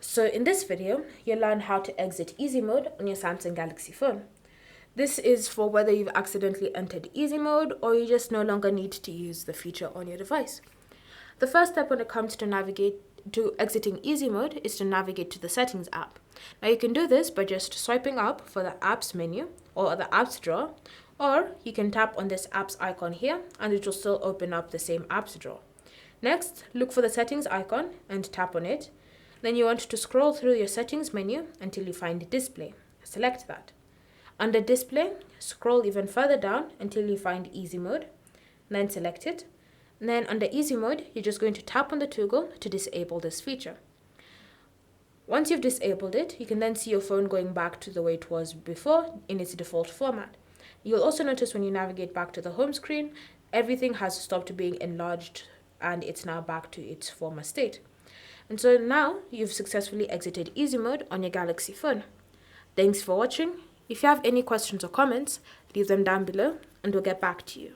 So in this video, you'll learn how to exit easy mode on your Samsung Galaxy phone. This is for whether you've accidentally entered easy mode or you just no longer need to use the feature on your device. The first step when it comes to exiting easy mode is to navigate to the settings app. Now you can do this by just swiping up for the apps menu or the apps drawer, or you can tap on this apps icon here and it will still open up the same apps drawer. Next, look for the settings icon and tap on it. Then you want to scroll through your settings menu until you find display. Select that. Under display, scroll even further down until you find easy mode. Then select it. And then under easy mode, you're just going to tap on the toggle to disable this feature. Once you've disabled it, you can then see your phone going back to the way it was before in its default format. You'll also notice when you navigate back to the home screen, everything has stopped being enlarged and it's now back to its former state. And so now you've successfully exited easy mode on your Galaxy phone. Thanks for watching. If you have any questions or comments, leave them down below and we'll get back to you.